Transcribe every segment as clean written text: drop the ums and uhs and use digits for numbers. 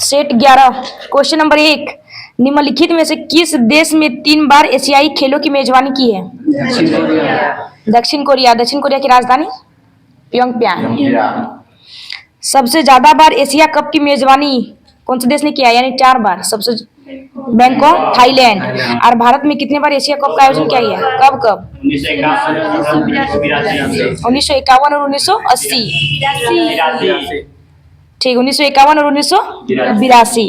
Set 11 question number 1, निम्नलिखित में से किस देश में 3 बार एशियाई खेलों की मेजबानी की है? दक्षिण कोरिया। दक्षिण कोरिया की राजधानी प्योंगयांग। सबसे ज्यादा बार एशिया कप की मेजबानी कौन से देश ने किया, यानी 4 बार? सबसे बैंकॉक, थाईलैंड। और भारत में कितने बार एशिया कप का आयोजन किया गया? कब कब? 1951 और 1980। ठीक, 1951 और 1982।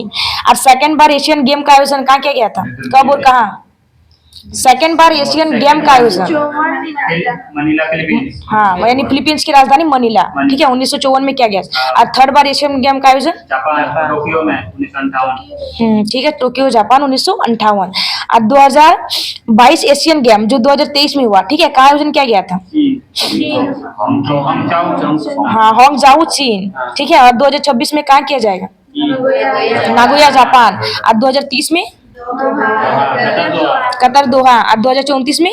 और सेकेंड बार एशियन गेम का आयोजन कहाँ किया गया था? कब और कहाँ? सेकेंड बार एशियन गेम का आयोजन मनीला फिलीपींस। हाँ, यानी फिलीपींस की राजधानी मनीला। ठीक है, 1954 में किया गया। और थर्ड बार एशियन गेम का आयोजन जापान टोक्यो में 1958। ठीक है, टोक्यो जापान 1958। और 2022 एशियन गेम जो 2023 में हुआ, ठीक है, कहाँ आयोजन किया गया था? हाँ, हांगझाऊ चीन। ठीक है, और 2026 में कहाँ किया जाएगा? Nagoya Japan. और 2030 में कतर दोहा। और 2034 में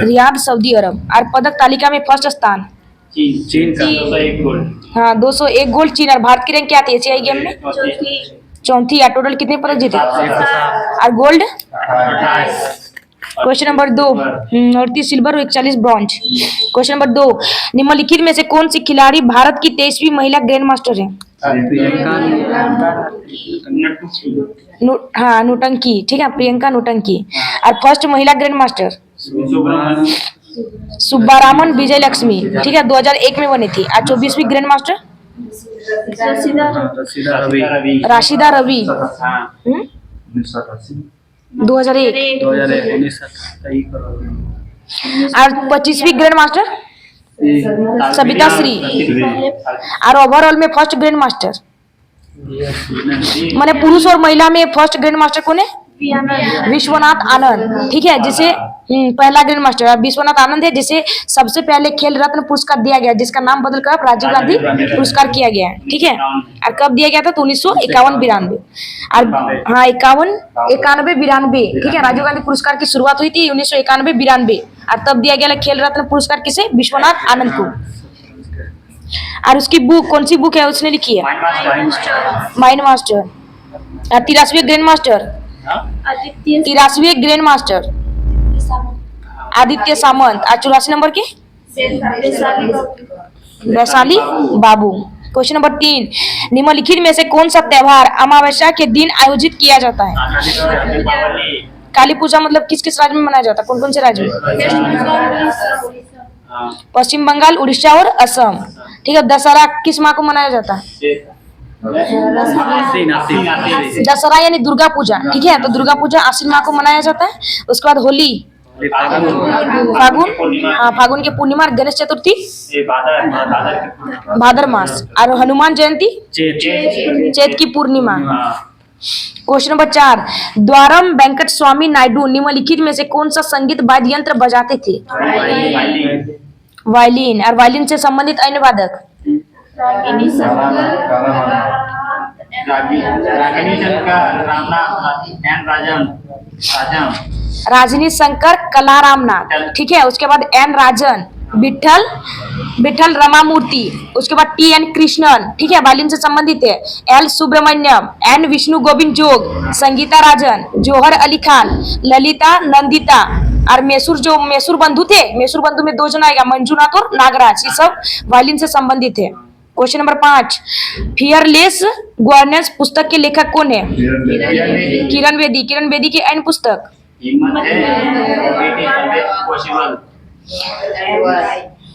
रियाद सऊदी अरब। और पदक तालिका में फर्स्ट स्थान चीन का 201 गोल्ड। हाँ, 201 गोल्ड चीन। और भारत की रैंक क्या थी एशियाई गेम में? चौथी। या टोटल कितने पदक जीते? और गोल्ड? क्वेश्चन नंबर 2, 38 सिल्वर और 41 ब्रॉन्ज। क्वेश्चन नंबर 2, निम्नलिखित में से कौन सी खिलाड़ी भारत की 23वीं महिला ग्रैंड मास्टर है? हाँ, नौटंकी। ठीक है, प्रियंका नौटंकी। और फर्स्ट महिला ग्रैंड मास्टर सुब्बारामन विजय लक्ष्मी। ठीक है, 2001 में बनी थी। और 24वीं ग्रैंड मास्टर राशिदा रवि 2001। और 25वीं ग्रैंड मास्टर सविता श्री। और ओवरऑल में फर्स्ट ग्रैंड मास्टर माने पुरुष और महिला में फर्स्ट ग्रैंड मास्टर कौन है? विश्वनाथ आनंद। ठीक है, जिसे पहला ग्रैंड मास्टर विश्वनाथ आनंद है, जिसे सबसे पहले खेल रत्न पुरस्कार दिया गया, जिसका नाम बदलकर राजीव गांधी पुरस्कार किया गया है। ठीक है, और कब दिया गया था? तो 1951-92। और हाँ, 91-92। ठीक है, राजीव गांधी पुरस्कार की शुरुआत हुई थी 1991-92। और तब दिया गया खेल रत्न पुरस्कार किसे? विश्वनाथ आनंद को। और उसकी बुक कौन सी बुक है उसने लिखी है? Mind master. 83वें ग्रैंड मास्टर 83वें ग्रैंड मास्टर आदित्य सामंत। और 84 नंबर के वैशाली बाबू। क्वेश्चन नंबर 3, निम्नलिखित में से कौन सा त्योहार अमावस्या के दिन आयोजित किया जाता है? काली पूजा मतलब किस किस राज्य में मनाया जाता है? कौन कौन से राज्य में? पश्चिम बंगाल, उड़ीसा और असम। ठीक है, दशहरा किस माह को मनाया जाता है? दशहरा यानी दुर्गा पूजा। ठीक है, तो दुर्गा पूजा आश्विन माह को मनाया जाता है। उसके बाद होली फागुन के पूर्णिमा। गणेश चतुर्थी भादर मास। और हनुमान जयंती चैत की पूर्णिमा। क्वेश्चन नंबर 4, द्वारम वेंकट स्वामी नायडू निम्नलिखित में से कौन सा संगीत वाद्य यंत्र बजाते थे? वायलिन। और वायलिन से संबंधित अन्य वादक? रागिनी शंकर, कला रामनाथ। ठीक है, उसके बाद एन राजन, विठल रमामूर्ति। उसके बाद टी एन कृष्णन। ठीक है, वायलिन से संबंधित है। एल सुब्रमण्यम, एन विष्णु गोविंद जोग, संगीता राजन, जोहर अली खान, ललिता नंदिता। और मैसूर बंधु थे। मैसूर बंधु में 2 जन आएगा, मंजूनाथ और नागराज। ये सब वायलिन से संबंधित है। क्वेश्चन नंबर 5, फियरलेस गवर्नेंस पुस्तक के लेखक कौन है? किरण बेदी। किरण बेदी की अन्य पुस्तक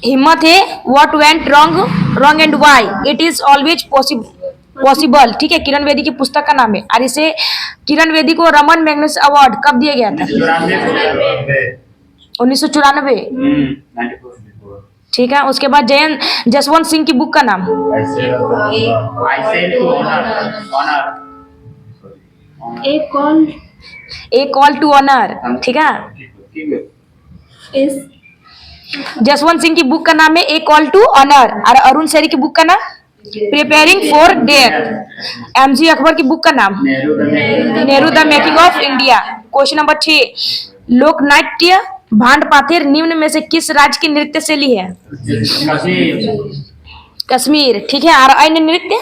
हिम्मत है, what went wrong and why, it is always possible. ठीक है, किरण बेदी की पुस्तक का नाम है। और इसे किरण बेदी को रमन मैग्नस अवार्ड कब दिया गया था? 1994। ठीक है, उसके बाद जसवंत सिंह की बुक का नाम? ए कॉल टू ऑनर। ठीक है, जसवंत सिंह की बुक का नाम है ए कॉल टू ऑनर। और अरुण शरी की बुक का नाम preparing for death. MG Akbar की बुक का नाम Nehru the making of India. Question number 6, लोकनाट्य भांड पाथेर निम्न में से किस राज्य की नृत्य शैली है? कश्मीर, ठीक है। और अन्य नृत्य,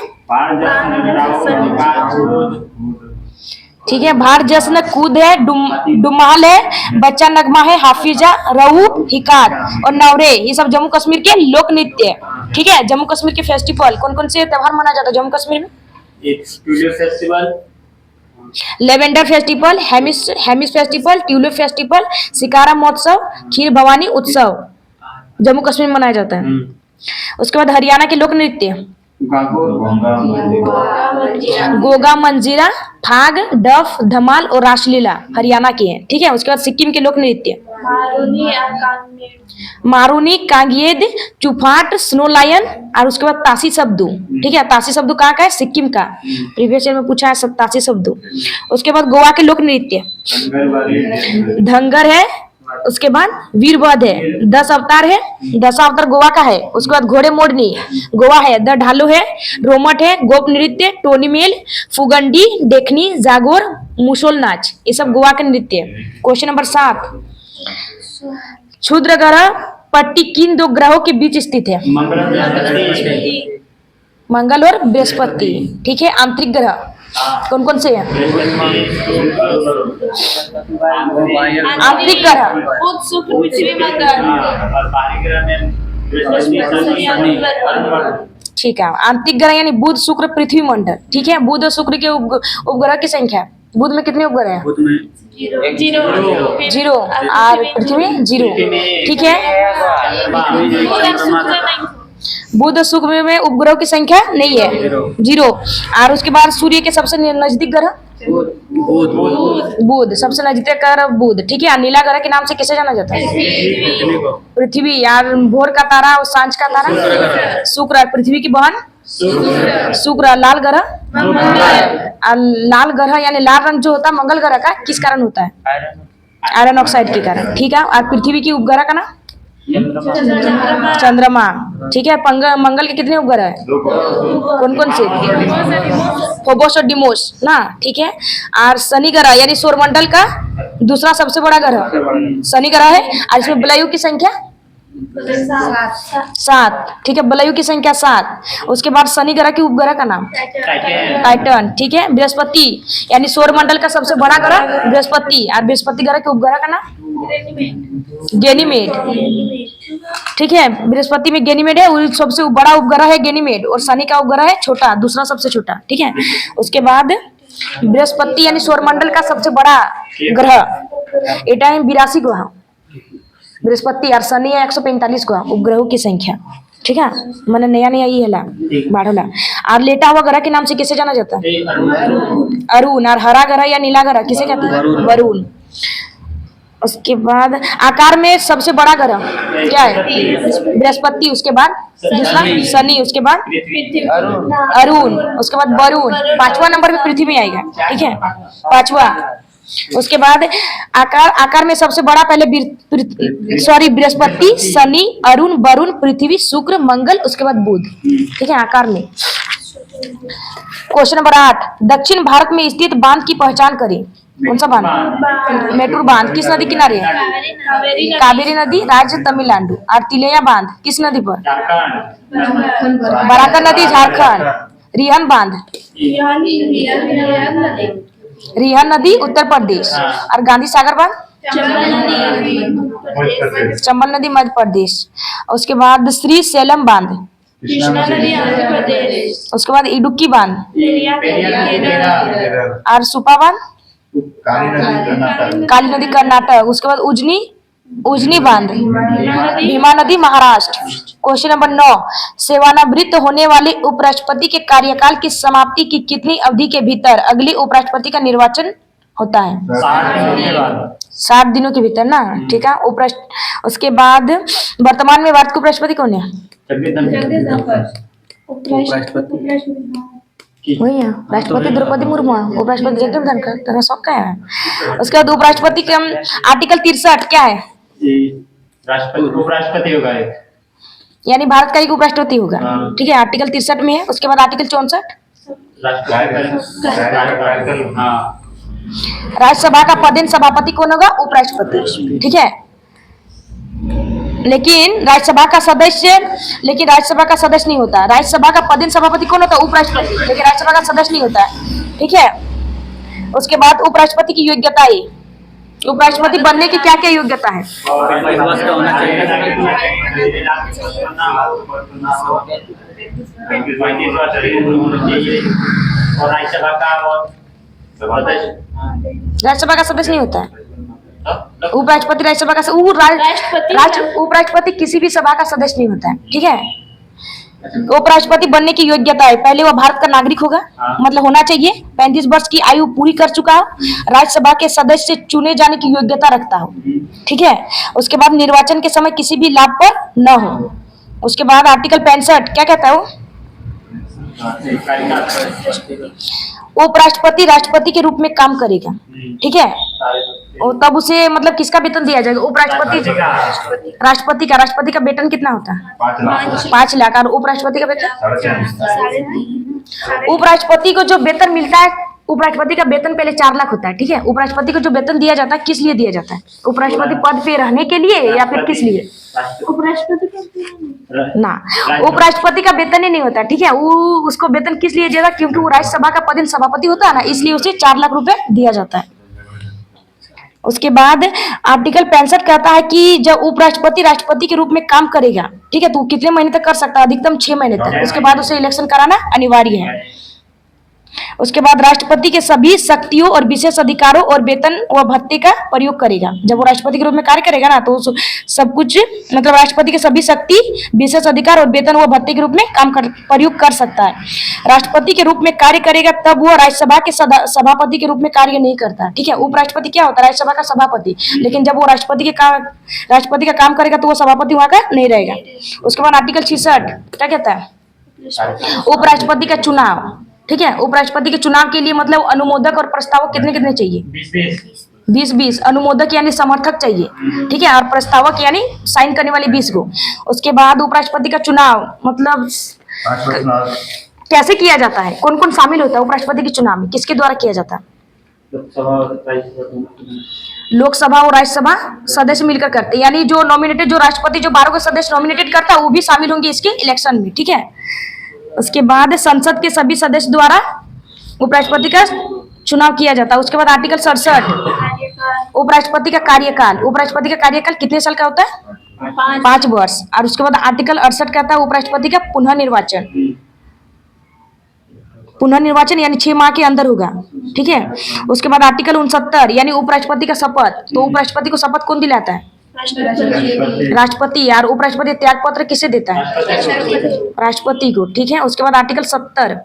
ठीक है। भार जश्न कूद है, डुमाल है, बच्चा नगमा है, हाफिजा, रऊ, हिकार और नवरे, ये सब जम्मू कश्मीर के लोक नृत्य है, ठीक है। जम्मू कश्मीर के फेस्टिवल कौन कौन से त्योहार मनाया जाता है जम्मू कश्मीर में? Tulip festival, lavender festival, Hemis festival, tulip festival, shikara महोत्सव, खीर भवानी उत्सव जम्मू कश्मीर में मनाया जाता है। उसके बाद हरियाणा के लोक नृत्य, गोगा, मंजीरा, फाग, डफ, धमाल और रासलीला हरियाणा के हैं, ठीक है। उसके बाद सिक्किम के लोक नृत्य, मारूनी, कांगेद, चुफाट, स्नो लायन और उसके बाद तासी शब्दू, ठीक है। तासी शब्दू कहाँ का है? सिक्किम का, प्रीवियस ईयर में पूछा है सब तासी शब्दू। उसके बाद गोवा के लोक नृत्य, धंगर है, उसके बाद वीरवध है, 10 अवतार है, 10 अवतार गोवा का है। उसके बाद घोड़े मोड़नी गोवा है, द ढालो है, रोमट है, गोप नृत्य, टोनी मेल, फुगंडी, देखनी, जागोर, मुसोल नाच, ये सब गोवा के नृत्य। क्वेश्चन नंबर 7, क्षुद्र ग्रह पट्टी किन दो ग्रहों के बीच स्थित है? मंगल और बृहस्पति, ठीक है। आंतरिक ग्रह कौन कौन से हैं? आंतरिक ग्रह बुध, शुक्र, पृथ्वी, मंगल। ठीक है। आंतरिक ग्रह यानी बुध, शुक्र, पृथ्वी, मंडल, ठीक है। बुध और शुक्र के उपग्रह की संख्या, बुध में कितने उपग्रह हैं? 0 और पृथ्वी में 0, ठीक है। बुध और शुक्र में उपग्रहों की संख्या नहीं है, 0। और उसके बाद सूर्य के सबसे नजदीक ग्रह बुध, सबसे नजदीक ग्रह बुध, ठीक है। नीला ग्रह के नाम से किसे जाना जाता है? पृथ्वी। यार भोर का तारा और सांझ का तारा शुक्र, पृथ्वी की बहन शुक्र। लाल ग्रह, लाल ग्रह यानी लाल रंग जो होता है मंगल ग्रह का, किस कारण होता है? आयरन ऑक्साइड के कारण, ठीक है। और पृथ्वी की उपग्रह का नाम चंद्रमा, ठीक है। मंगल के कितने उपग्रह है? कौन कौन से? फोबोस और डिमोस ना, ठीक है। और शनि ग्रह यानी सौरमंडल का दूसरा सबसे बड़ा ग्रह शनि ग्रह है, और इसमें बलयु की संख्या 7, ठीक है। बलयु की संख्या 7। उसके बाद शनि ग्रह के उपग्रह का नाम टाइटन, ठीक है। बृहस्पति यानी सौरमंडल का सबसे बड़ा ग्रह बृहस्पति, और बृहस्पति ग्रह के उपग्रह का नाम गैनीमेड, ठीक है। बृहस्पति में गैनीमेड है, और सबसे बड़ा उपग्रह है गैनीमेड, और शनि का उपग्रह है छोटा, दूसरा सबसे छोटा, ठीक है। उसके बाद बृहस्पति यानी सौरमंडल का सबसे बड़ा ग्रह, एटा है 82 ग्रह बृहस्पति, और शनि है 145 ग्रह उपग्रहों की संख्या, ठीक है। मैंने नया ये हला बाढ़ला। और लेटा हुआ ग्रह के नाम से किसे जाना जाता है? अरुण। और हरा ग्रह या नीला ग्रह किसे कहते हैं? वरुण। उसके बाद आकार में सबसे बड़ा ग्रह क्या है? बृहस्पति, उसके बाद दूसरा शनि, उसके बाद अरुण, उसके बाद वरुण, 5वां नंबर पे पृथ्वी आएगा, ठीक है, 5वां। उसके बाद आकार में सबसे बड़ा पहले बृहस्पति, शनि, अरुण, वरुण, पृथ्वी, शुक्र, मंगल, उसके बाद बुध, ठीक है, आकार में। क्वेश्चन नंबर 8, दक्षिण भारत में स्थित बांध की पहचान करें। कौन सा बांध? मेटूर बांध किस नदी किनारे है? कावेरी नदी, राज्य तमिलनाडु। और तिलैया बांध किस नदी पर? बराकर नदी, झारखंड। रिहन बांध, रिहन नदी, उत्तर प्रदेश। और गांधी सागर बांध, चंबल नदी, मध्य प्रदेश। उसके बाद श्री सेलम बांध, उसके बाद इडुक्की बांध, और सुपा बांध, काली नदी कर्नाटक। उसके बाद उजनी बांध, भीमा नदी, महाराष्ट्र। क्वेश्चन नंबर 9, सेवानिवृत्त होने वाले उपराष्ट्रपति के कार्यकाल की समाप्ति की कितनी अवधि के भीतर अगले उपराष्ट्रपति का निर्वाचन होता है? 60 दिनों के भीतर ना, ठीक है। उसके बाद वर्तमान में भारत के उपराष्ट्रपति कौन है? वही है राष्ट्रपति द्रौपदी मुर्मू, उपराष्ट्रपति जगदीप धनखड़, तेरा शौक क्या है? उसके बाद उपराष्ट्रपति का आर्टिकल 63 क्या है? उपराष्ट्रपति होगा यानी भारत का एक उपराष्ट्रपति होगा, ठीक है, आर्टिकल 63 में है। उसके बाद आर्टिकल 64 राज्यसभा का पदेन सभापति कौन होगा? उपराष्ट्रपति, ठीक है। लेकिन राज्यसभा का सदस्य नहीं होता। राज्यसभा का पदेन सभापति कौन होता है? उपराष्ट्रपति। लेकिन राज्यसभा का सदस्य नहीं होता है, ठीक है। उसके बाद उपराष्ट्रपति की योग्यता है, उपराष्ट्रपति बनने की क्या क्या योग्यता है? और राज्यसभा का राज्यसभा का सदस्य नहीं होता है उपराष्ट्रपति। राज्यसभा का उपराष्ट्रपति किसी भी सभा का सदस्य नहीं होता है, ठीक है। उपराष्ट्रपति बनने की योग्यता है, पहले वह भारत का नागरिक होगा, मतलब होना चाहिए, 35 वर्ष की आयु पूरी कर चुका हो, राज्यसभा के सदस्य चुने जाने की योग्यता रखता हो, ठीक है। उसके बाद निर्वाचन के समय किसी भी लाभ पर न हो। उसके बाद आर्टिकल 65 क्या कहता है वो? उपराष्ट्रपति राष्ट्रपति के रूप में काम करेगा, ठीक है। और तब उसे मतलब किसका वेतन दिया जाएगा? राष्ट्रपति का वेतन कितना होता है? 5 लाख। और उपराष्ट्रपति का वेतन? उपराष्ट्रपति को जो वेतन मिलता है, उपराष्ट्रपति का वेतन पहले 4 लाख होता है, ठीक है। उपराष्ट्रपति को जो वेतन दिया जाता है किस लिए दिया जाता है? उपराष्ट्रपति पद पे रहने के लिए या फिर किस लिए? ना, उपराष्ट्रपति का वेतन ही नहीं होता, ठीक है। वो उसको वेतन किस लिए दिया जाता है? क्योंकि वो राज्यसभा का पदेन सभापति होता है ना, इसलिए उसे 4 लाख रुपए दिया जाता है। उसके बाद आर्टिकल 65 कहता है कि जब उपराष्ट्रपति राष्ट्रपति के रूप में काम करेगा, ठीक है, तो कितने महीने तक कर सकता है? अधिकतम 6 महीने तक। उसके बाद उसे इलेक्शन कराना अनिवार्य है। उसके बाद राष्ट्रपति के सभी शक्तियों और विशेष अधिकारों और वेतन व भत्ते का प्रयोग करेगा। जब वो राष्ट्रपति के रूप में कार्य करेगा ना, तो सब कुछ मतलब राष्ट्रपति के सभी शक्ति, विशेष अधिकार और वेतन व भत्ते के रूप में प्रयोग कर सकता है। राष्ट्रपति के रूप में कार्य करेगा तब वो राज्यसभा के सभापति के रूप में कार्य नहीं करता, ठीक है। उपराष्ट्रपति क्या होता है? राज्यसभा का सभापति। लेकिन जब वो राष्ट्रपति का काम करेगा तो वो सभापति वहां का नहीं रहेगा। उसके बाद आर्टिकल 66 क्या कहता है? उपराष्ट्रपति का चुनाव, ठीक है। उपराष्ट्रपति के चुनाव के लिए मतलब अनुमोदक और प्रस्तावक कितने चाहिए? 20 अनुमोदक यानी समर्थक चाहिए, ठीक है। और प्रस्तावक यानी साइन करने वाले 20 को। उसके बाद उपराष्ट्रपति का चुनाव मतलब कैसे किया जाता है? कौन कौन शामिल होता है उपराष्ट्रपति के चुनाव में? किसके द्वारा किया जाता है? लोकसभा और राज्यसभा सदस्य मिलकर करते हैं, यानी जो नॉमिनेटेड, जो राष्ट्रपति जो 12 को सदस्य नॉमिनेटेड करता है वो भी शामिल होंगे इसके इलेक्शन में, ठीक है। उसके बाद संसद के सभी सदस्य द्वारा उपराष्ट्रपति का चुनाव किया जाता है। उसके बाद आर्टिकल 67 उपराष्ट्रपति का कार्यकाल। उपराष्ट्रपति का कार्यकाल कितने साल का होता है? 5 वर्ष। और उसके बाद आर्टिकल 68 कहता है उपराष्ट्रपति का पुनर्निर्वाचन यानी 6 माह के अंदर होगा, ठीक है। उसके बाद आर्टिकल 69 यानी उपराष्ट्रपति का शपथ। तो उपराष्ट्रपति को शपथ कौन दिलाता है? राष्ट्रपति। यार उपराष्ट्रपति त्याग पत्र किसे देता है? राष्ट्रपति को, ठीक है। उसके बाद आर्टिकल 70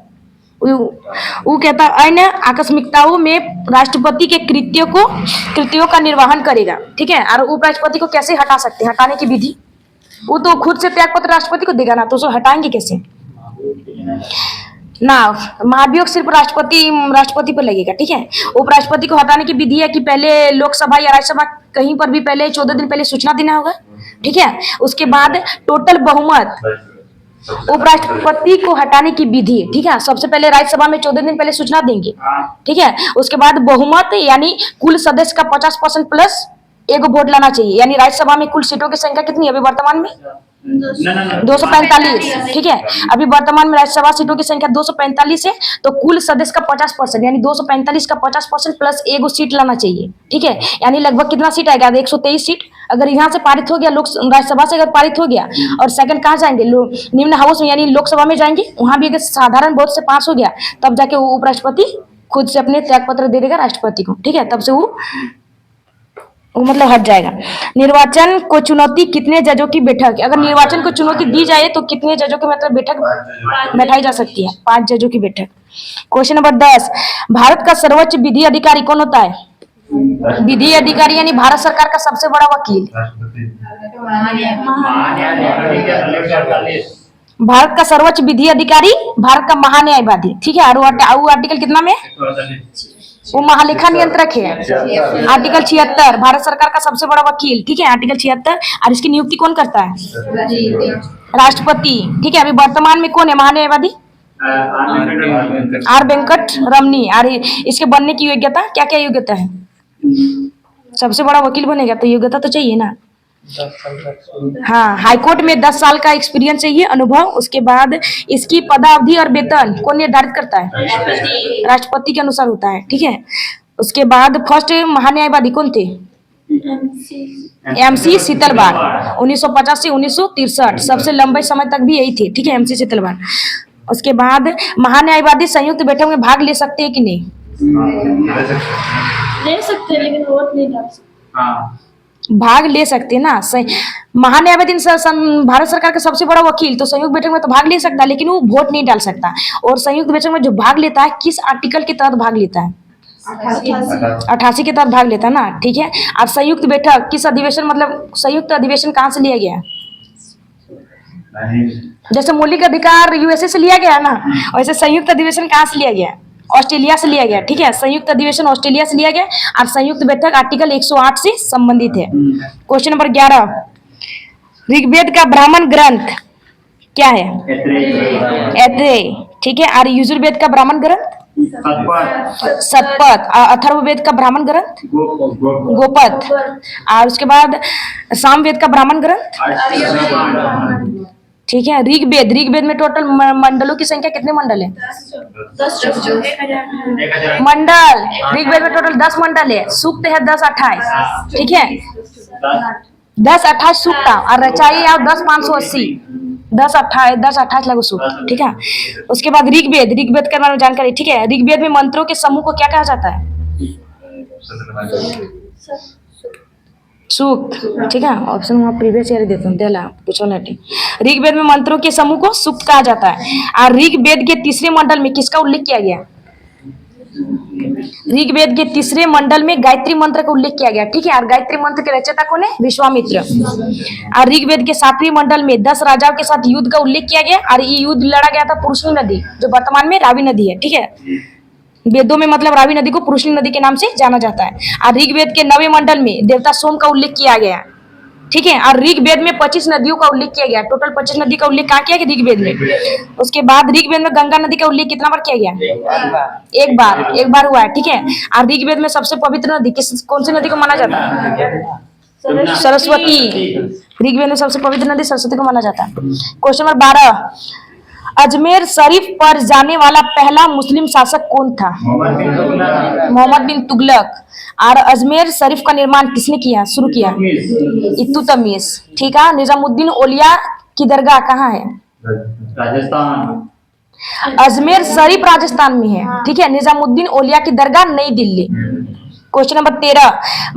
वो कहता है अन्य आकस्मिकताओं में राष्ट्रपति के कृत्यों का निर्वहन करेगा, ठीक है। और उपराष्ट्रपति को कैसे हटा सकते हैं? हटाने की विधि वो तो खुद से त्याग पत्र राष्ट्रपति को देगा ना, तो उसको हटाएंगे कैसे ना? महाभियोग सिर्फ राष्ट्रपति पर लगेगा, ठीक है। उपराष्ट्रपति को हटाने की विधि है कि पहले लोकसभा या राज्यसभा कहीं पर भी पहले 14 दिन पहले सूचना देना होगा, ठीक है। उसके बाद टोटल बहुमत उपराष्ट्रपति को हटाने की विधि, ठीक है। सबसे पहले राज्यसभा में 14 दिन पहले सूचना देंगे, ठीक है। उसके बाद बहुमत यानी कुल सदस्य का 50% प्लस एक वोट लाना चाहिए। यानी राज्यसभा में कुल सीटों की संख्या कितनी है अभी वर्तमान में? 245, ठीक है। अभी वर्तमान में राज्यसभा सीटों की संख्या 245 है, तो कुल सदस्य का 50% यानी 245 का 50% प्लस एक सीट लाना चाहिए, ठीक है। यानी लगभग कितना सीट आएगा? 123 सीट। अगर यहाँ से पारित हो गया, राज्यसभा से अगर पारित हो गया और सेकंड कहाँ जाएंगे? निम्न हाउस में यानी लोकसभा में जाएंगे। वहां भी अगर साधारण वोट से पास हो गया तब जाके वो उपराष्ट्रपति खुद से अपने त्याग पत्र दे देगा राष्ट्रपति को, ठीक है। तब से वो मतलब हट जाएगा। निर्वाचन को चुनौती कितने जजों की बैठक? अगर निर्वाचन को चुनौती दी जाए तो कितने जजों की मतलब बैठक बैठाई जा सकती है? 5 जजों की बैठक। क्वेश्चन नंबर 10, भारत का सर्वोच्च विधि अधिकारी कौन होता है? विधि अधिकारी यानी भारत सरकार का सबसे बड़ा वकील। भारत का सर्वोच्च विधि अधिकारी भारत का महान्यायवादी, ठीक है। और आर्टिकल कितना में? वो महालेखा नियंत्रक है। आर्टिकल 76 भारत सरकार का सबसे बड़ा वकील, ठीक है। आर्टिकल 76 और इसकी नियुक्ति कौन करता है? राष्ट्रपति, ठीक है। अभी वर्तमान में कौन है महान्यायवादी? आर वेंकट रमनी। और इसके बनने की योग्यता क्या क्या योग्यता है? सबसे बड़ा वकील बनेगा तो योग्यता तो चाहिए ना, हाँ, हाईकोर्ट में 10 साल का एक्सपीरियंस चाहिए, अनुभव। उसके बाद इसकी पदावधि और वेतन कौन निर्धारित करता है? राष्ट्रपति के अनुसार होता है, ठीक है। उसके बाद फर्स्ट महान्यायवादी कौन थे? एमसी शीतलवाड़, 1950 से 1963, सबसे लंबे समय तक भी यही थे, ठीक है, एमसी शीतलवाड़। उसके बाद महान्यायवादी संयुक्त बैठक में भाग ले सकते हैं कि नहीं? ले सकते हैं लेकिन वोट नहीं डाल सकते। हाँ भाग ले सकते हैं ना। महान्यायवादी भारत सरकार का सबसे बड़ा वकील, तो संयुक्त बैठक में तो भाग ले सकता है, लेकिन वो वोट नहीं डाल सकता। और संयुक्त बैठक में जो भाग लेता है, किस आर्टिकल के तहत भाग लेता है? 88 के तहत भाग लेता है ना, ठीक है। अब संयुक्त बैठक किस अधिवेशन, मतलब संयुक्त अधिवेशन कहाँ से लिया गया? जैसे मौलिक अधिकार यूएसए से लिया गया है ना, वैसे संयुक्त अधिवेशन कहाँ से लिया गया? ऑस्ट्रेलिया से लिया गया, ठीक है। संयुक्त अधिवेशन ऑस्ट्रेलिया से लिया गया और संयुक्त बैठक आर्टिकल 108 से संबंधित है। क्वेश्चन नंबर 11, ऋग्वेद का ब्राह्मण ग्रंथ क्या है? ऐत्रेय, ठीक है। और यजुर्वेद का ब्राह्मण ग्रंथ? सतपथ। अथर्ववेद का ब्राह्मण ग्रंथ? गोपथ। और उसके बाद सामवेद का ब्राह्मण ग्रंथ? ठीक है। ऋग्वेद में टोटल मंडलों की संख्या कितने मंडल है? 10 मंडल। ऋग्वेद में टोटल 10 मंडल है। सूक्त है 10-28, ठीक है। 10-28 सूक्त और रचाई आप 10-580, 10-28 लगो सूक्त, ठीक है। उसके बाद ऋग्वेद के बारे में जानकारी, ठीक है। ऋग्वेद में मंत्रों के समूह को क्या कहा जाता है? सूक्त, ठीक है। ऑप्शन वहाँ प्रीवियस ईयर देता हूँ, देला पूछो लटी। ऋग्वेद में मंत्रों के समूह को सूक्त कहा जाता है। और ऋग्वेद के तीसरे मंडल में किसका उल्लेख किया गया? ऋग्वेद के तीसरे मंडल में गायत्री मंत्र का उल्लेख किया गया, ठीक है। और गायत्री मंत्र के रचयिता कौन है? विश्वामित्र। और ऋग्वेद के 7वें मंडल में 10 राजाओं के साथ युद्ध का उल्लेख किया गया और ये युद्ध लड़ा गया था पुरुषनी नदी, जो वर्तमान में रावी नदी है, ठीक है। वेदों में मतलब रावी नदी को पुरुषनी नदी के नाम से जाना जाता है। और ऋग्वेद के 9वें मंडल में देवता सोम का उल्लेख किया गया, ठीक है। और ऋग्वेद में 25 नदियों का उल्लेख किया गया। टोटल 25 नदी का उल्लेख कहाँ किया गया? ऋग्वेद में। उसके बाद ऋग्वेद में गंगा नदी का उल्लेख कितना बार किया गया? एक बार हुआ है, ठीक है। और ऋग्वेद में सबसे पवित्र नदी कौन सी नदी को माना जाता है? सरस्वती। ऋग्वेद में सबसे पवित्र नदी सरस्वती को माना जाता है। क्वेश्चन नंबर 12, अजमेर शरीफ पर जाने वाला पहला मुस्लिम शासक कौन था? मोहम्मद बिन तुगलक। और अजमेर शरीफ का निर्माण किसने किया, शुरू किया? इल्तुतमिश, ठीक है। निजामुद्दीन औलिया की दरगाह कहाँ है? राजस्थान। अजमेर शरीफ राजस्थान में है, ठीक है। निजामुद्दीन औलिया की दरगाह नई दिल्ली। क्वेश्चन नंबर 13,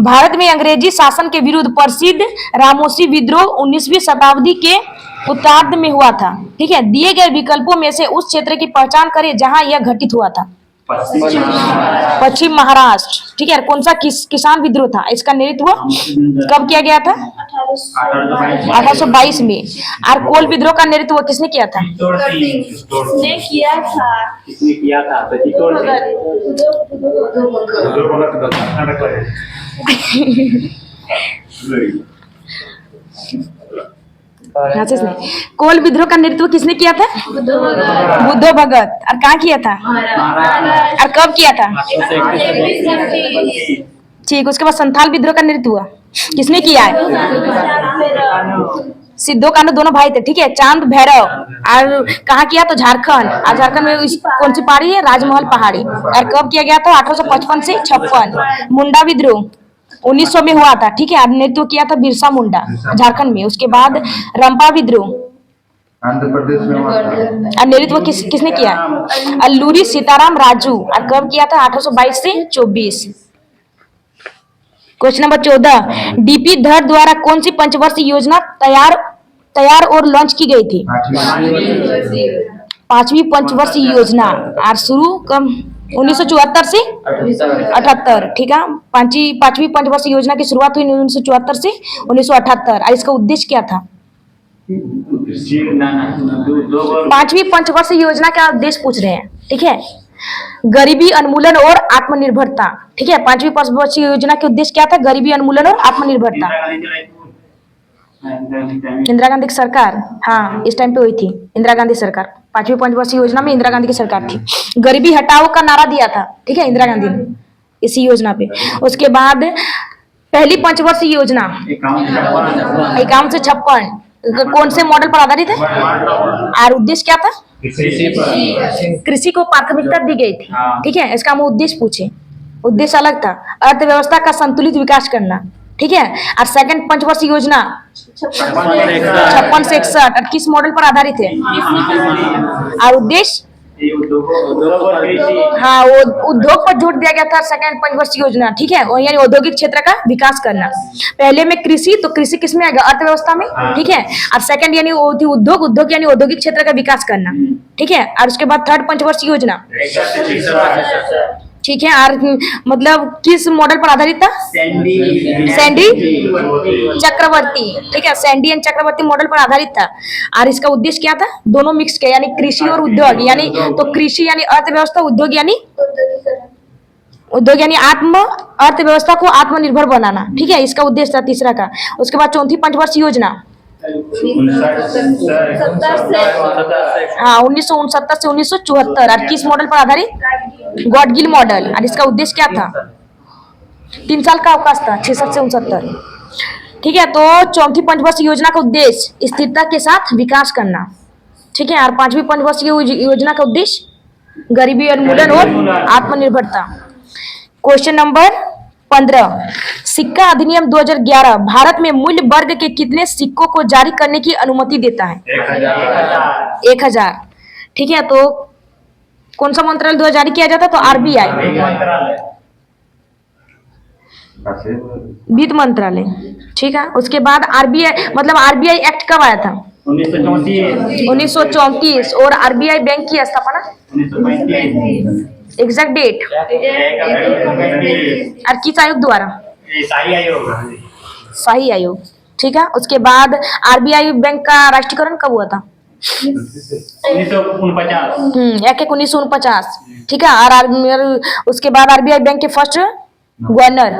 भारत में अंग्रेजी शासन के विरुद्ध प्रसिद्ध रामोसी विद्रोह 19वीं शताब्दी के उत्तरार्ध में हुआ था, ठीक है। दिए गए विकल्पों में से उस क्षेत्र की पहचान करें जहां यह घटित हुआ था। पश्चिम महाराष्ट्र, ठीक है। कौन सा किसान विद्रोह था? इसका नेतृत्व कब किया गया था? 1822 में। और कोल विद्रोह का नेतृत्व किसने किया था? ने किया था। किसने किया था? कोल विद्रोह का नेतृत्व किसने किया था? बुद्धो भगत। और कहाँ किया था? और कब किया था? ठीक। उसके बाद संथाल विद्रोह का नेतृत्व किसने किया है? सिद्धो कान्हू दोनों भाई थे, ठीक है। चांद भैरव। और कहाँ किया? तो झारखंड। और झारखंड में कौन सी पहाड़ी है? राजमहल पहाड़ी। और कब किया गया था? 1855 से 56। मुंडा विद्रोह 1900 में हुआ था, ठीक है। और नेतृत्व किया था बिरसा मुंडा, झारखंड में। उसके बाद रंपा विद्रोह आंध्र प्रदेश में हुआ था। और नेतृत्व किसने किया? अल्लूरी सीताराम राजू। और कब किया था? 1822 से 24। क्वेश्चन नंबर 14, डीपी धर द्वारा कौन सी पंचवर्षीय योजना तैयार और लॉन्च की गई थी? 5वीं पंचवर्षीय योजना। और शुरू कब? 1974 से 78, ठीक है। 5वीं पंचवर्षीय योजना की शुरुआत हुई 1974 से 1978। और इसका उद्देश्य क्या था? 5वीं पंचवर्षीय योजना का उद्देश्य पूछ रहे हैं, ठीक है। गरीबी उन्मूलन और आत्मनिर्भरता, ठीक है। 5वीं पंचवर्षीय योजना के उद्देश्य क्या था? गरीबी उन्मूलन और आत्मनिर्भरता। इंदिरा गांधी की सरकार, हाँ, इस टाइम पे हुई थी इंदिरा गांधी सरकार। 5वीं पंचवर्षीय योजना में इंदिरा गांधी की सरकार थी। गरीबी हटाओ का नारा दिया था, ठीक है, इंदिरा गांधी ने इसी योजना पे। उसके बाद पहली पंचवर्षीय योजना 51 कौन से मॉडल पर आधारित है? और उद्देश्य क्या था? कृषि को प्राथमिकता दी गई थी। ठीक है, इसका हम उद्देश्य पूछे, उद्देश्य अलग था, अर्थव्यवस्था का संतुलित विकास करना। ठीक है, और सेकंड पंचवर्षीय योजना 56 से 61 और किस मॉडल पर आधारित है? और उद्देश्य हाँ, वो उद्योग पर जोर दिया गया था सेकंड पंचवर्षीय योजना। ठीक है, और यानी औद्योगिक क्षेत्र का विकास करना। पहले में कृषि, तो कृषि किस में आएगा? अर्थव्यवस्था में। ठीक है, और सेकंड यानी उद्योग, उद्योग यानी औद्योगिक क्षेत्र का विकास करना। ठीक है, और उसके बाद थर्ड पंचवर्षीय योजना। ठीक है, और मतलब किस मॉडल पर आधारित था? सैंडी चक्रवर्ती। ठीक है, सैंडी एंड चक्रवर्ती मॉडल पर आधारित था। और इसका उद्देश्य क्या था? दोनों मिक्स किया, यानी कृषि और उद्योग, यानी तो कृषि यानी अर्थव्यवस्था, उद्योग यानी आत्म अर्थव्यवस्था को आत्मनिर्भर बनाना। ठीक है, इसका उद्देश्य था तीसरा का। उसके बाद चौथी पंचवर्षीय योजना 1969 से 1974 और किस मॉडल पर आधारित? गॉडगिल मॉडल। और इसका उद्देश्य क्या था? 3 साल का अवकाश था, 66 से 69। ठीक है, तो चौथी पंचवर्षीय योजना का उद्देश्य स्थिरता के साथ विकास करना। ठीक है, और पांचवी पंचवर्षीय योजना का उद्देश्य गरीबी उन्मूलन और आत्मनिर्भरता। क्वेश्चन नंबर 15, सिक्का अधिनियम 2011 भारत में मूल्य वर्ग के कितने सिक्कों को जारी करने की अनुमति देता है? 1000। ठीक है, तो कौन सा मंत्रालय द्वारा जारी किया जाता? तो RBI, वित्त मंत्रालय। ठीक है, उसके बाद RBI मतलब RBI एक्ट कब आया था? 1934। और RBI बैंक की स्थापना? एग्जैक्ट डेट और किस आयोग द्वारा? शाही आयोग। ठीक है, उसके बाद RBI बैंक का राष्ट्रीयकरण कब हुआ था? 1949। ठीक है, और उसके बाद RBI बैंक के फर्स्ट गवर्नर?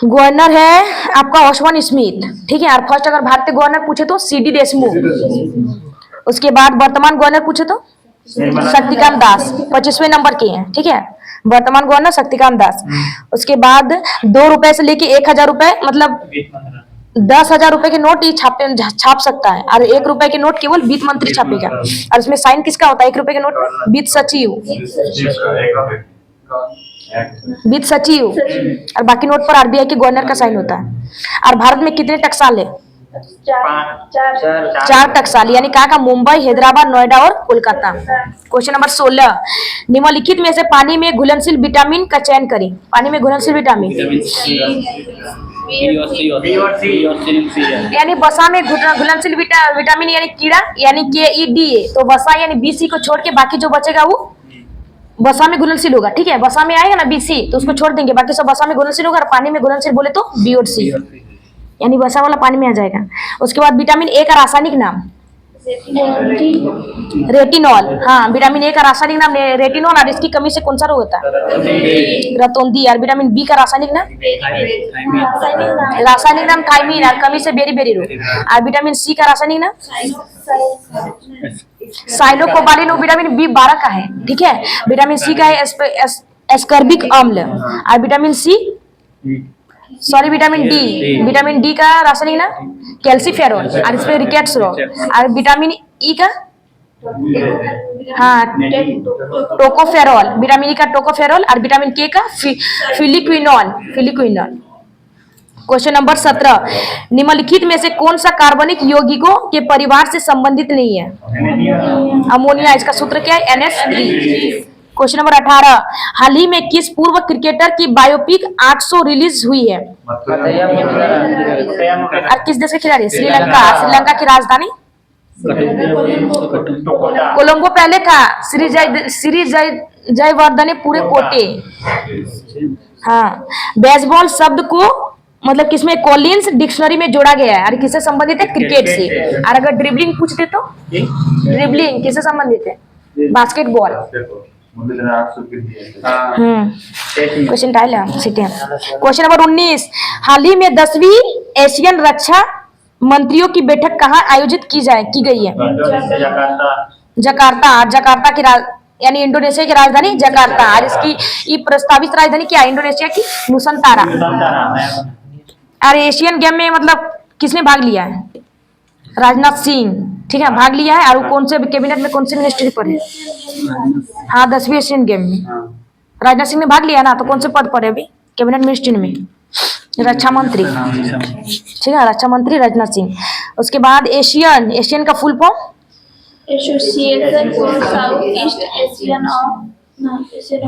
गवर्नर है आपका ओसवान स्मिथ। ठीक है, और फर्स्ट अगर भारतीय गवर्नर पूछे तो CD देशमुख। उसके बाद वर्तमान गवर्नर पूछे तो शक्तिकांत दास, 25वें नंबर के हैं। ठीक है, वर्तमान गवर्नर शक्तिकांत दास। उसके बाद 2 रुपए से लेके 1000 रुपए मतलब 10,000 रुपए के नोट ये छाप सकता है, और 1 रुपए के नोट केवल वित्त मंत्री छापेगा। और उसमें साइन किसका होता है 1 रुपए के नोट में? वित्त सचिव, वित्त सचिव। और बाकी नोट पर RBI के गवर्नर का साइन होता है। और भारत में कितने टकसाल है? 4 टकसाल, यानी कहाँ का? मुंबई, हैदराबाद, नोएडा और कोलकाता। क्वेश्चन नंबर 16, निम्नलिखित में से पानी में घुलनशील विटामिन का चयन करें। पानी में घुलनशील विटामिन यानी वसा में घुलनशील विटामिन यानी कीड़ा यानी KEDA। तो वसा यानी BC को छोड़ के बाकी जो बचेगा वो वसा में घुलनशील होगा। ठीक है, वसा में आएगा ना BC तो उसको छोड़ देंगे, बाकी सब वसा में घुलनशील होगा। और पानी में घुलनशील बोले तो B और C, यानी वसा वाला पानी में आ जाएगा। उसके बाद विटामिन A का रासायनिक नाम? रेटिनॉल। हाँ, विटामिन A का रासायनिक नाम रेटिनॉल। और इसकी कमी से कौन सा रोग होता है? रतौंधी। और विटामिन B का रासायनिक नाम? थायमीन। और कमी से बेरी-बेरी रोग। और विटामिन C का रासायनिक नाम? साइलोकोबालिन। विटामिन B12 का है। ठीक है, विटामिन C का है एस्कर्बिक अम्ल। और विटामिन D, विटामिन D का रासायनिक नाम? कैल्सीफेरॉल। और इस पे रिकेट्स रोग। और विटामिन E का हाँ टोकोफेरॉल, विटामिन E का टोकोफेरॉल। और विटामिन K का फिलिक्विनॉल। क्वेश्चन नंबर 17, निम्नलिखित में से कौन सा कार्बनिक यौगिकों के परिवार से संबंधित नहीं है? अमोनिया। इसका सूत्र क्या है? NH3। क्वेश्चन नंबर 18, हाल ही में किस पूर्व क्रिकेटर की बायोपिक 800 रिलीज हुई है? और किस देश के खिलाड़ी? श्रीलंका। श्रीलंका की राजधानी? कोलंबो पहले था। श्री जयवर्धने पूरे कोटे। हाँ, बेसबॉल शब्द को मतलब किसमें? कॉलिंस डिक्शनरी में जोड़ा गया है। और किससे संबंधित है? क्रिकेट से। और अगर ड्रिबलिंग पूछते तो ड्रिबलिंग किससे संबंधित है? बास्केटबॉल। क्वेश्चन क्वेश्चन नंबर 19, हाल ही में 10वीं एशियन रक्षा मंत्रियों की बैठक कहाँ आयोजित की गई है? जकार्ता। जकार्ता की यानी इंडोनेशिया की राजधानी जकार्ता। और इसकी ये प्रस्तावित राजधानी क्या है इंडोनेशिया की? नुसंतारा। और एशियन गेम में मतलब किसने भाग लिया है? राजनाथ सिंह, ठीक है, भाग लिया है। और वो कौन से कैबिनेट में कौन से मिनिस्ट्री पर है? हाँ, 10वीं एशियन गेम में राजनाथ सिंह ने भाग लिया ना, तो कौन से पद पर है अभी कैबिनेट मिनिस्ट्री में? रक्षा मंत्री, ठीक है, रक्षा मंत्री राजनाथ सिंह। उसके बाद एशियन, एशियन का full form? Association for Southeast Asian of Nation.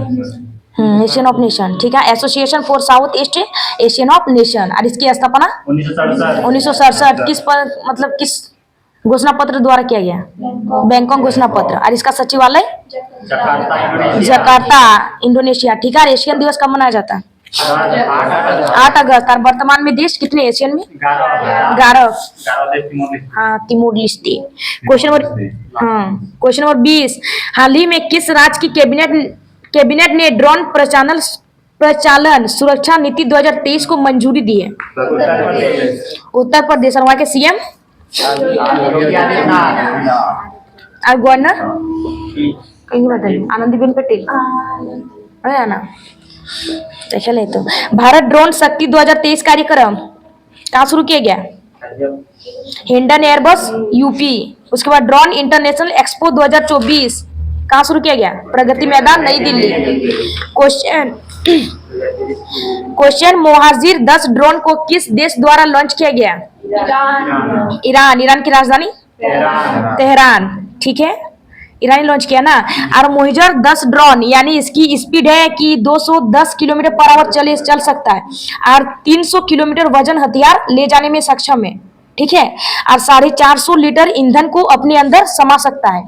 Asian of nation, ठीक है, association for south east Asian of nation. और इसकी स्थापना 1967 किस पर मतलब किस घोषणा पत्र द्वारा किया गया? बैंकॉक घोषणा पत्र। और इसका सचिवालय जकार्ता, इंडोनेशिया, ठीक है। एशियन दिवस कब मनाया जाता है? 8 अगस्त। और वर्तमान में देश कितने एशियन में? 11। हाँ, तिमोर लिस्टी। क्वेश्चन नंबर 20, हाल ही में किस राज्य की कैबिनेट ने ड्रोन प्रचालन सुरक्षा नीति 2023 को मंजूरी दी है? उत्तर प्रदेश। और वहाँ के सीएम और गवर्नर कहीं बताइए? आनंदीबेन पटेल है ना? चले तो भारत ड्रोन शक्ति 2023 कार्यक्रम कहाँ शुरू किया गया? Hindon Airbus UP. उसके बाद ड्रोन इंटरनेशनल एक्सपो 2024 कहाँ शुरू किया गया? प्रगति मैदान, नई दिल्ली। क्वेश्चन मोहाजिर 10 ड्रोन को किस देश द्वारा लॉन्च किया गया? ईरान। ईरान की राजधानी तेहरान, ठीक है, ईरान लॉन्च किया ना। और मोहिजर 10 ड्रोन यानी इसकी स्पीड है कि 210 किलोमीटर पर आवर चल सकता है और 300 किलोमीटर वजन हथियार ले जाने में सक्षम है, ठीक है। और 450 लीटर ईंधन को अपने अंदर समा सकता है,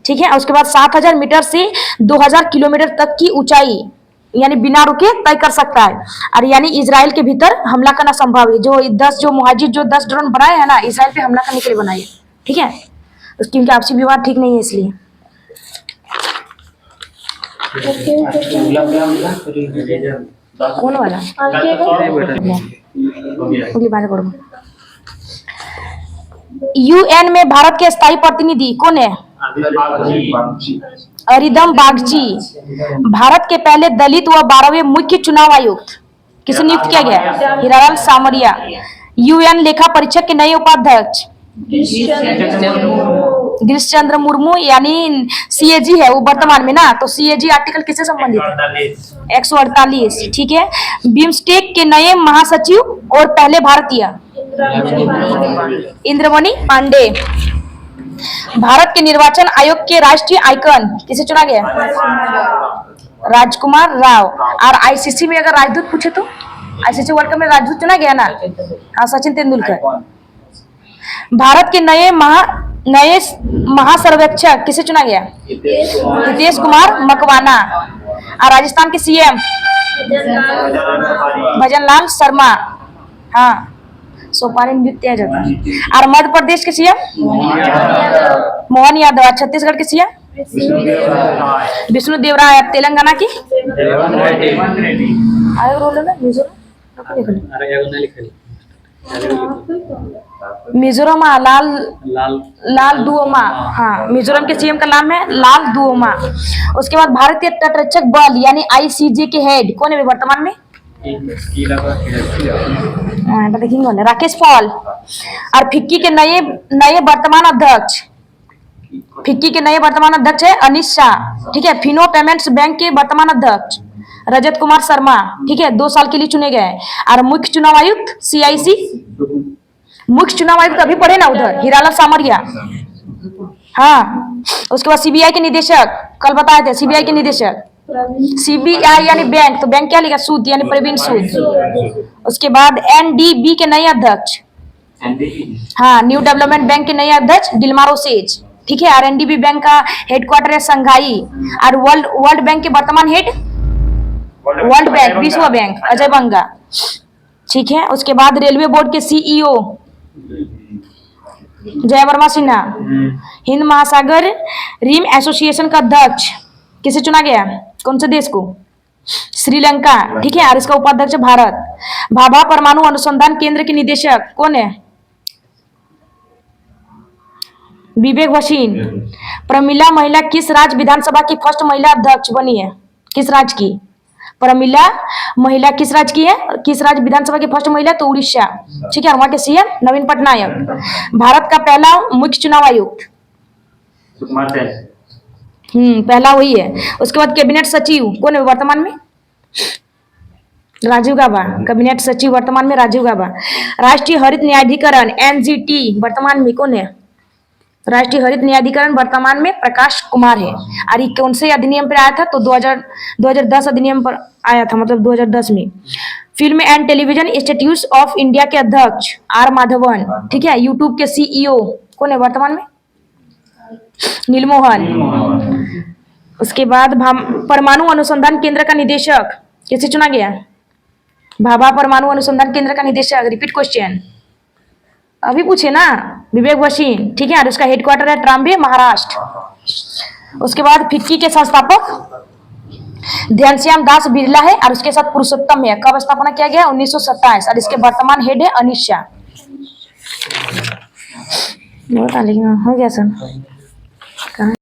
ठीक है। उसके बाद 7000 मीटर से 2000 किलोमीटर तक की ऊंचाई यानी बिना रुके तय कर सकता है। और यानी इजराइल के भीतर हमला करना संभव है। जो मुहाजिर 10 ड्रोन बनाए हैं ना, इजराइल पे हमला करने के लिए बनाए, ठीक है। उसकी उनकी आपसी विवाद ठीक नहीं है इसलिए। कौन वाला? यूएन में भारत के स्थायी प्रतिनिधि कौन है? अरिदम बागची। भारत के पहले दलित व 12वें मुख्य चुनाव आयुक्त किसे नियुक्त किया गया? हीरालाल सामरिया। यूएन लेखा परीक्षक के नए उपाध्यक्ष गिरीश चंद्र मुर्मू यानी सीएजी है वो वर्तमान में ना। तो सीएजी आर्टिकल किससे संबंधित है? 148, ठीक है। बिम्स्टेक के नए महासचिव और पहले भारतीय इंद्रमणि पांडे। भारत के निर्वाचन आयोग के राष्ट्रीय आइकन किसे चुना गया? राजकुमार राव। और आईसीसी में अगर राजदूत पूछे तो आईसीसी वर्ल्ड कप में राजदूत चुना गया ना? हाँ, सचिन तेंदुलकर। भारत के नए महासर्वेक्षक किसे चुना गया? हितेश कुमार मकवाना। और राजस्थान के सीएम भजनलाल शर्मा, हाँ, सोपारी नृत्य जाता है। और मध्य प्रदेश के सीएम मोहन यादव। छत्तीसगढ़ के सीएम विष्णुदेव राय। तेलंगाना की मिजोरम लाल दुओमा। हाँ, मिजोरम के सीएम का नाम है लाल दुओमा। उसके बाद भारतीय तटरक्षक बल यानी आईसीजे के हेड कौन है वर्तमान में? राकेश पॉल। और फिक्की के नए वर्तमान अध्यक्ष है अनिश शाह, ठीक है। फिनो पेमेंट्स बैंक के वर्तमान अध्यक्ष रजत कुमार शर्मा, ठीक है, 2 साल के लिए चुने गए। और मुख्य चुनाव आयुक्त सीआईसी मुख्य चुनाव आयुक्त अभी पढ़े ना उधर, हीरालाल सामरिया। हाँ, उसके बाद सीबीआई के निदेशक कल बताए थे, सीबीआई के निदेशक सीबीआई यानी बैंक, तो बैंक क्या लिखा? सूद यानी प्रवीण सूद। उसके बाद एनडीबी के नए अध्यक्ष, हाँ, न्यू डेवलपमेंट बैंक के नए अध्यक्ष डिलमारो सेज, ठीक है। और एनडीबी बैंक का हेडक्वार्टर है संघाई। और वर्ल्ड बैंक के वर्तमान हेड वर्ल्ड बैंक विश्व बैंक अजय बंगा, ठीक है। उसके बाद रेलवे बोर्ड के सीईओ जय वर्मा सिन्हा। हिंद महासागर रिम एसोसिएशन का अध्यक्ष किसे चुना गया? कौन से देश को? श्रीलंका, ठीक है। और इसका उपाध्यक्ष भारत। भाभा परमाणु अनुसंधान केंद्र के निदेशक कौन है? विवेक भसीन। प्रमिला महिला किस राज्य विधानसभा की फर्स्ट महिला अध्यक्ष बनी है? किस राज्य की? प्रमिला महिला किस राज्य की है? किस राज्य विधानसभा की फर्स्ट महिला? तो उड़ीसा। ठीक है, वहां के सीएम नवीन पटनायक। भारत का पहला मुख्य चुनाव आयुक्त? सुकुमार सेन। पहला वही है। उसके बाद कैबिनेट सचिव कौन है वर्तमान में? राजीव गाबा। कैबिनेट सचिव वर्तमान में राजीव गाबा। राष्ट्रीय हरित न्यायाधिकरण एनजीटी वर्तमान में कौन है? राष्ट्रीय हरित न्यायाधिकरण वर्तमान में प्रकाश कुमार है। और ये कौन से अधिनियम पर आया था? तो 2010 अधिनियम पर आया था, मतलब 2010 में। Film and television institute of India के अध्यक्ष आर माधवन। ठीक है, यूट्यूब के सीईओ कौन है वर्तमान में? नीलमोहन। उसके बाद परमाणु अनुसंधान केंद्र का निदेशक कैसे चुना गया? भाभा परमाणु अनुसंधान केंद्र का निदेशक। रिपीट क्वेश्चन, अभी पूछे ना, विवेक भसीन। ठीक है, और उसका हेडक्वार्टर है ट्राम्बे, महाराष्ट्र। उसके बाद फिक्की के संस्थापक ध्यानश्याम दास बिरला है, और उसके साथ पुरुषोत्तम है। कब स्थापना किया गया? 1927। और इसके वर्तमान हेड है अनिशा। हो गया सर।